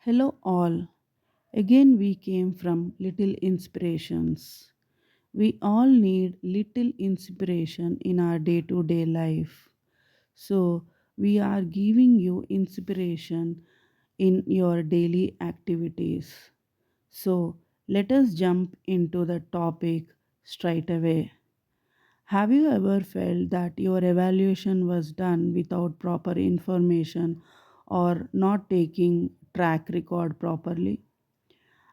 Hello, all. Again, we came from little inspirations. We all need little inspiration in our day to day life. So, we are giving you inspiration in your daily activities. So, let us jump into the topic straight away. Have you ever felt that your evaluation was done without proper information or not taking track record properly?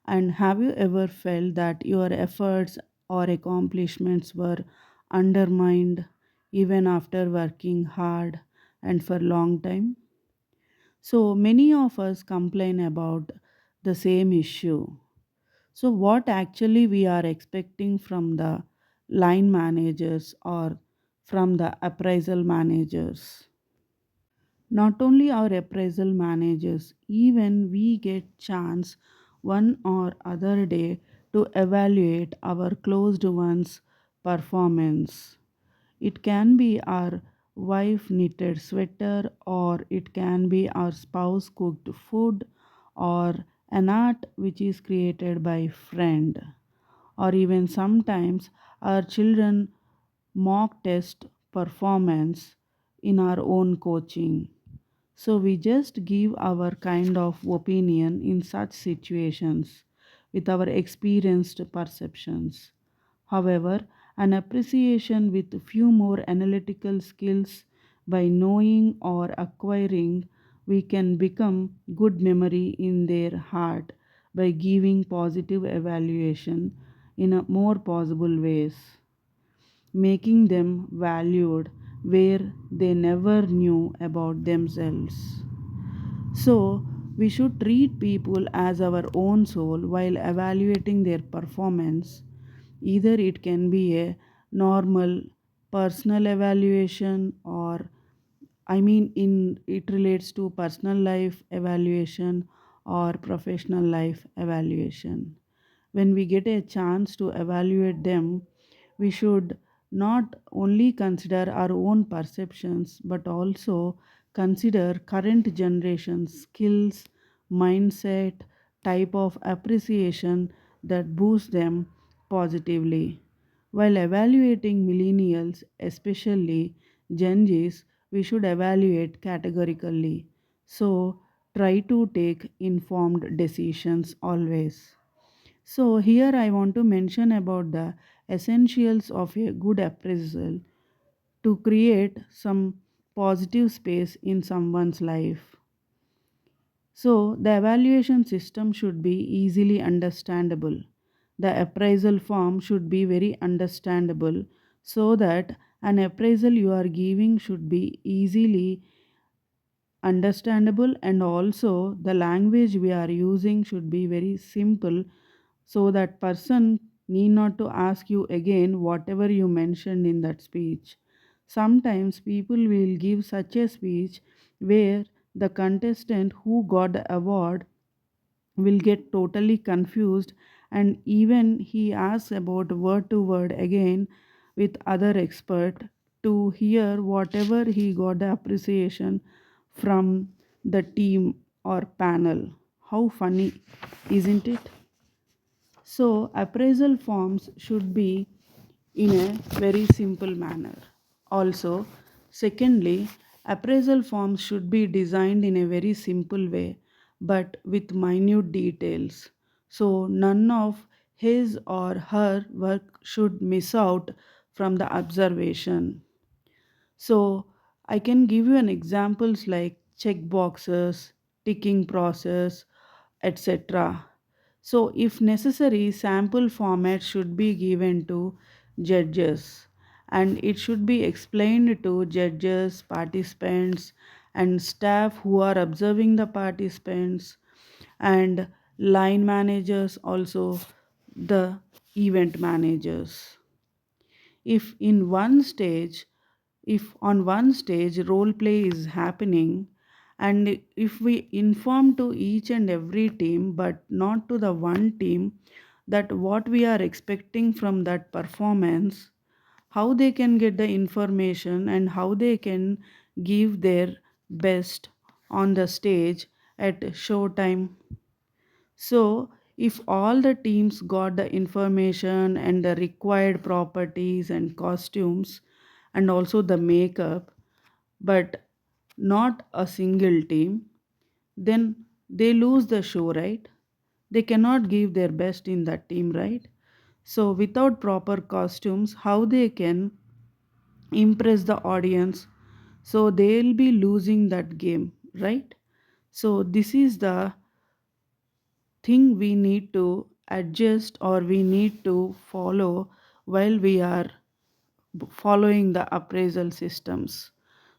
And have you ever felt that your efforts or accomplishments were undermined even after working hard and for a long time? So many of us complain about the same issue. So what actually we are expecting from the line managers or from the appraisal managers? Not only our appraisal managers, even we get chance one or other day to evaluate our closed ones' performance. It can be our wife knitted sweater, or it can be our spouse cooked food, or an art which is created by friend, or even sometimes our children mock test performance in our own coaching. So we just give our kind of opinion in such situations with our experienced perceptions. However, an appreciation with few more analytical skills by knowing or acquiring, we can become good memory in their heart by giving positive evaluation in a more possible ways, making them valued where they never knew about themselves. So, we should treat people as our own soul while evaluating their performance. Either it can be a normal personal evaluation, or in it relates to personal life evaluation or professional life evaluation. When we get a chance to evaluate them, we should not only consider our own perceptions but also consider current generation skills, mindset, type of appreciation that boost them positively. While evaluating millennials, especially Gen Zs, we should evaluate categorically. So, try to take informed decisions always. So, here I want to mention about the essentials of a good appraisal to create some positive space in someone's life. So, the evaluation system should be easily understandable. The appraisal form should be very understandable so that an appraisal you are giving should be easily understandable, and also the language we are using should be very simple so that person need not to ask you again whatever you mentioned in that speech. Sometimes people will give such a speech where the contestant who got the award will get totally confused, and even he asks about word to word again with other expert to hear whatever he got the appreciation from the team or panel. How funny, isn't it? So, appraisal forms should be in a very simple manner. Also, secondly, appraisal forms should be designed in a very simple way but with minute details. So, none of his or her work should miss out from the observation. So I can give you an examples like check boxes, ticking process, etc. So if necessary, sample format should be given to judges, and it should be explained to judges, participants, and staff who are observing the participants, and line managers, also the event managers. If in one stage, if on one stage role play is happening, and if we inform to each and every team but not to the one team that what we are expecting from that performance, how they can get the information and how they can give their best on the stage at show time? So, if all the teams got the information and the required properties and costumes and also the makeup, but not a single team, then they lose the show, right? They cannot give their best in that team, right? So, without proper costumes, how they can impress the audience? So, they'll be losing that game, right? So, this is the thing we need to adjust or we need to follow while we are following the appraisal systems.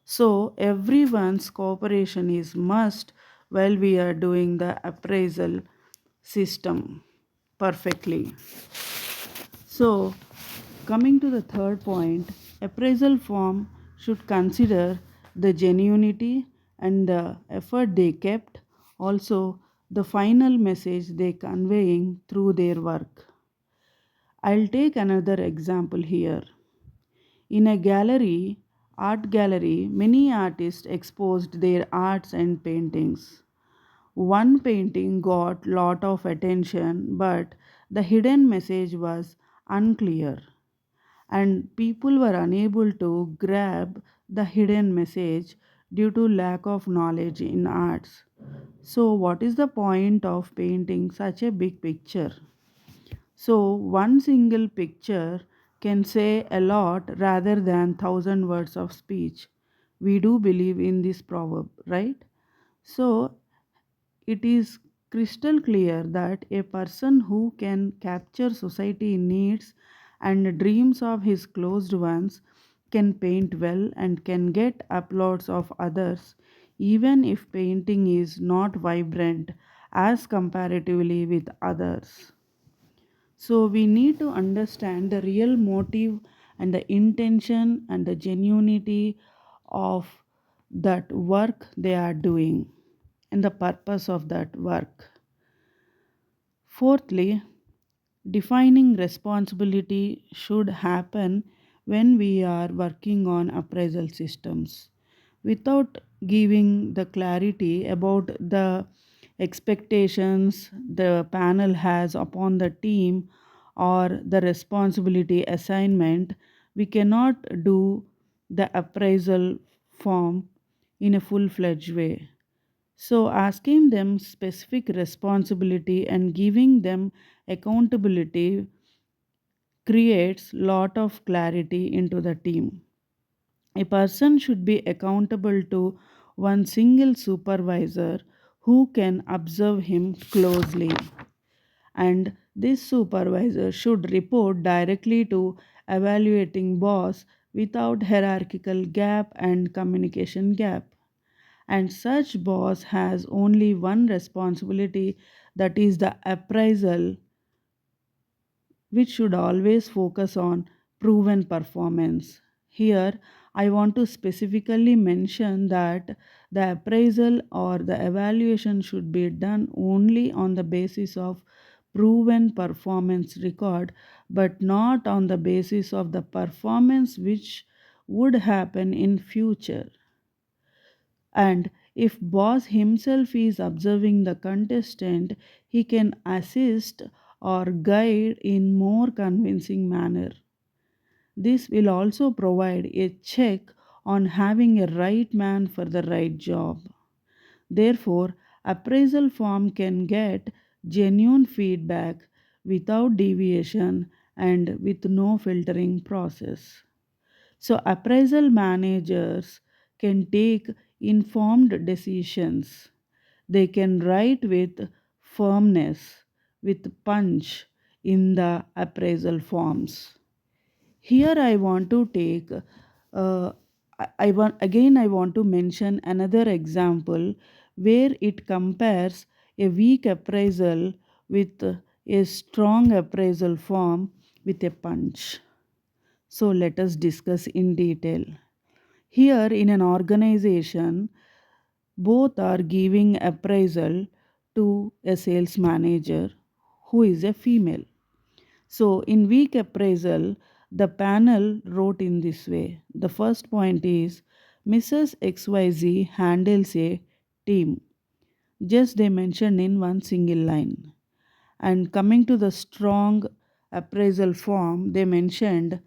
So everyone's cooperation is must while we are doing the appraisal system perfectly. So coming to the third point, appraisal firm should consider the genuinity and the effort they kept, also the final message they conveying through their work. I'll take another example here. In a gallery, art gallery, many artists exposed their arts and paintings. One painting got lot of attention, but the hidden message was unclear and people were unable to grab the hidden message due to lack of knowledge in arts. So what is the point of painting such a big picture? So one single picture can say a lot rather than thousand words of speech. We do believe in this proverb, right? So it is crystal clear that a person who can capture society needs and dreams of his closed ones can paint well and can get applause of others, even if painting is not vibrant as comparatively with others. So we need to understand the real motive and the intention and the genuinity of that work they are doing and the purpose of that work. Fourthly, defining responsibility should happen when we are working on appraisal systems. Without giving the clarity about the expectations the panel has upon the team or the responsibility assignment, we cannot do the appraisal form in a full fledged way. So, asking them specific responsibility and giving them accountability creates lot of clarity into the team. A person should be accountable to one single supervisor who can observe him closely, and this supervisor should report directly to evaluating boss without hierarchical gap and communication gap. And such boss has only one responsibility, that is the appraisal, which should always focus on proven performance. Here, I want to specifically mention that the appraisal or the evaluation should be done only on the basis of proven performance record, but not on the basis of the performance which would happen in future. And if boss himself is observing the contestant, he can assist or guide in more convincing manner. This will also provide a check on having a right man for the right job. Therefore, appraisal form can get genuine feedback without deviation and with no filtering process. So, appraisal managers can take informed decisions. They can write with firmness, with punch in the appraisal forms. Here, I want to take, I want to mention another example where it compares a weak appraisal with a strong appraisal form with a punch. So let us discuss in detail. Here in an organization, both are giving appraisal to a sales manager who is a female. So in week appraisal, the panel wrote in this way. The first point is Mrs. XYZ handles a team. just they mentioned in one single line. And coming to the strong appraisal form, they mentioned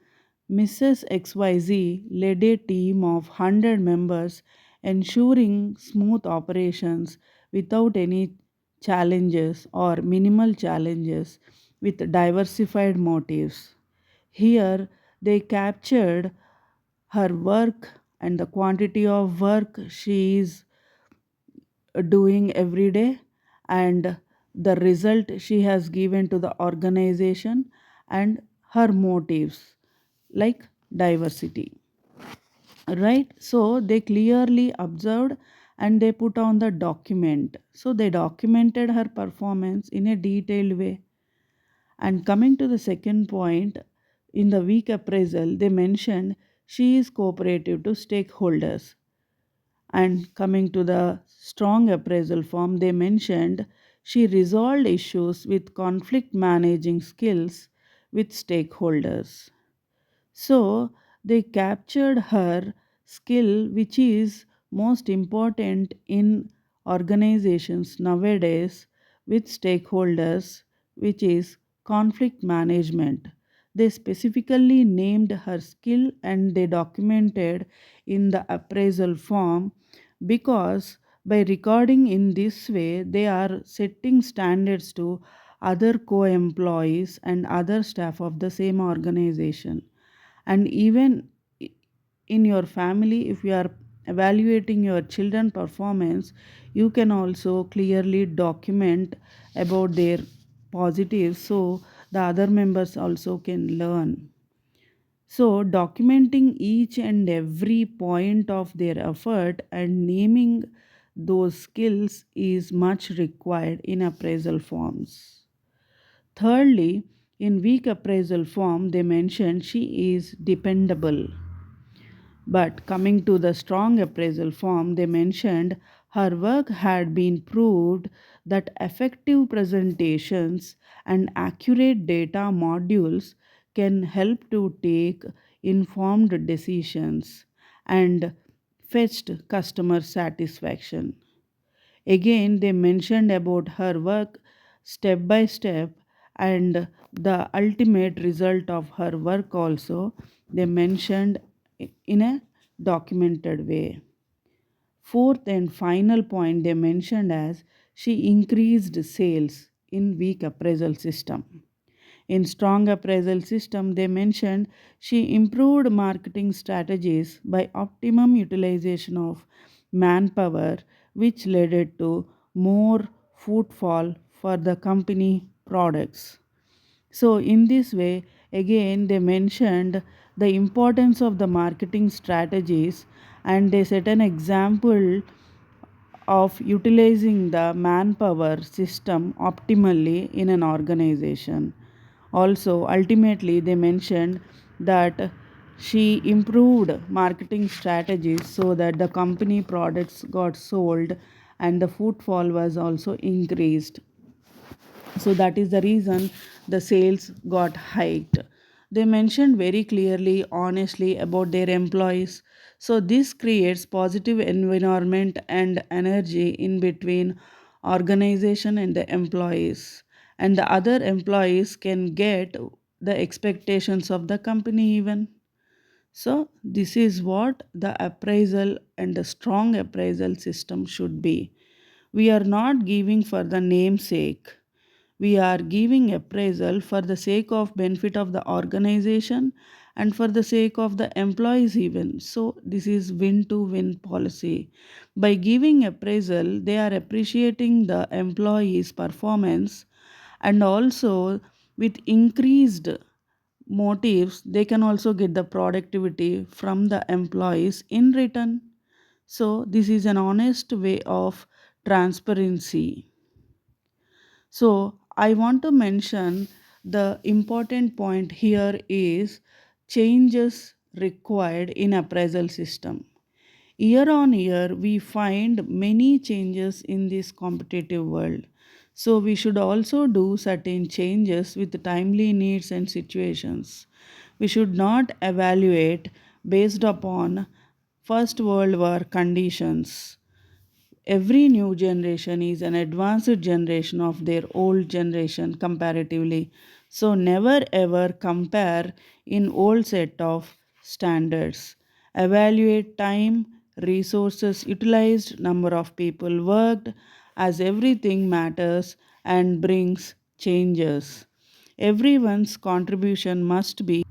Mrs. XYZ led a team of 100 members, ensuring smooth operations without any challenges or minimal challenges with diversified motives. Here, they captured her work and the quantity of work she is doing every day and the result she has given to the organization and her motives like diversity, right? So they clearly observed and they put on the document, so they documented her performance in a detailed way. And coming to the second point, in the week appraisal they mentioned she is cooperative to stakeholders. And coming to the strong appraisal form, they mentioned she resolved issues with conflict managing skills with stakeholders. So they captured her skill, which is most important in organizations nowadays with stakeholders, which is conflict management. They specifically named her skill and they documented in the appraisal form because by recording in this way, they are setting standards to other co employees and other staff of the same organization. And even in your family, if you are evaluating your children performance, you can also clearly document about their positives so the other members also can learn. So documenting each and every point of their effort and naming those skills is much required in appraisal forms. Thirdly, in weak appraisal form, they mentioned she is dependable. But coming to the strong appraisal form, they mentioned her work had been proved that effective presentations and accurate data modules can help to take informed decisions and fetched customer satisfaction. Again, they mentioned about her work step by step and the ultimate result of her work also they mentioned in a documented way. Fourth and final point they mentioned as she increased sales in weak appraisal system. In strong appraisal system, they mentioned she improved marketing strategies by optimum utilization of manpower, which led to more footfall for the company products. So, in this way, again, they mentioned the importance of the marketing strategies and they set an example of utilizing the manpower system optimally in an organization. Also, ultimately, they mentioned that she improved marketing strategies so that the company products got sold and the footfall was also increased. So that is the reason the sales got hiked. They mentioned very clearly, honestly about their employees. So this creates positive environment and energy in between organization and the employees. And the other employees can get the expectations of the company even. So this is what the appraisal and the strong appraisal system should be. We are not giving for the namesake, we are giving appraisal for the sake of benefit of the organization and for the sake of the employees even. So this is win to win policy. By giving appraisal, they are appreciating the employees performance and also with increased motives they can also get the productivity from the employees in return. So this is an honest way of transparency. So, I want to mention the important point here is changes required in appraisal system. Year on year, we find many changes in this competitive world. So, we should also do certain changes with timely needs and situations. We should not evaluate based upon First World War conditions every new generation is an advanced generation of their old generation comparatively. So never ever compare in old set of standards. Evaluate time, resources utilized, number of people worked, as everything matters and brings changes. Everyone's contribution must be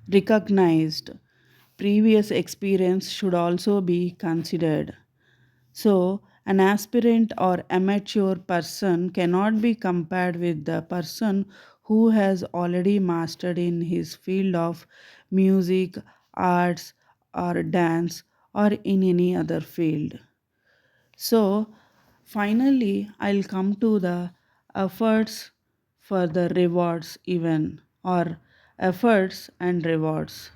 recognized. Previous experience should also be considered. So, an aspirant or amateur person cannot be compared with the person who has already mastered in his field of music, arts, or dance, or in any other field. So, finally, I'll come to the efforts for the rewards, even or efforts and rewards.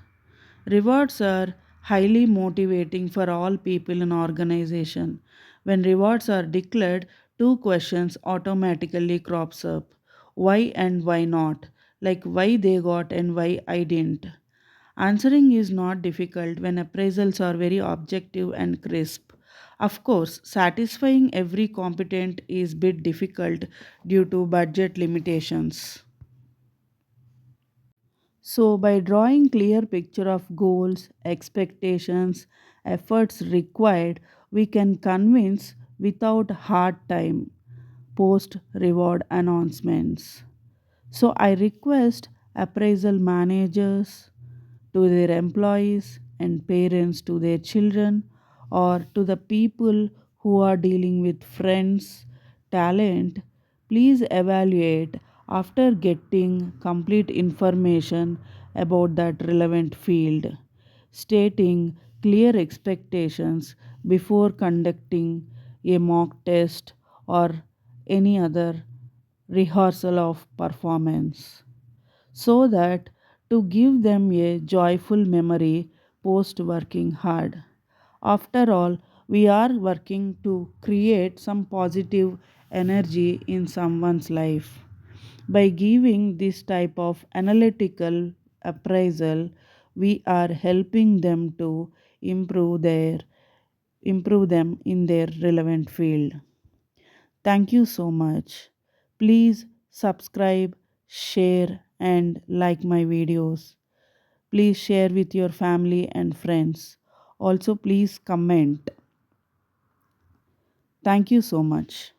Rewards are highly motivating for all people in organization. When rewards are declared, two questions automatically crops up. Why and why not? Like why they got and why I didn't. Answering is not difficult when appraisals are very objective and crisp. Of course, satisfying every competent is bit difficult due to budget limitations. So, by drawing clear picture of goals, expectations, efforts required, we can convince without hard time post reward announcements. So, I request appraisal managers to their employees and parents to their children or to the people who are dealing with friends, talent, please evaluate after getting complete information about that relevant field, stating clear expectations before conducting a mock test or any other rehearsal of performance so that to give them a joyful memory post working hard. After all, we are working to create some positive energy in someone's life. By giving this type of analytical appraisal, we are helping them to improve their improve them in their relevant field. Thank you so much. Please subscribe, share, and like my videos. Please share with your family and friends. Also, please comment. Thank you so much.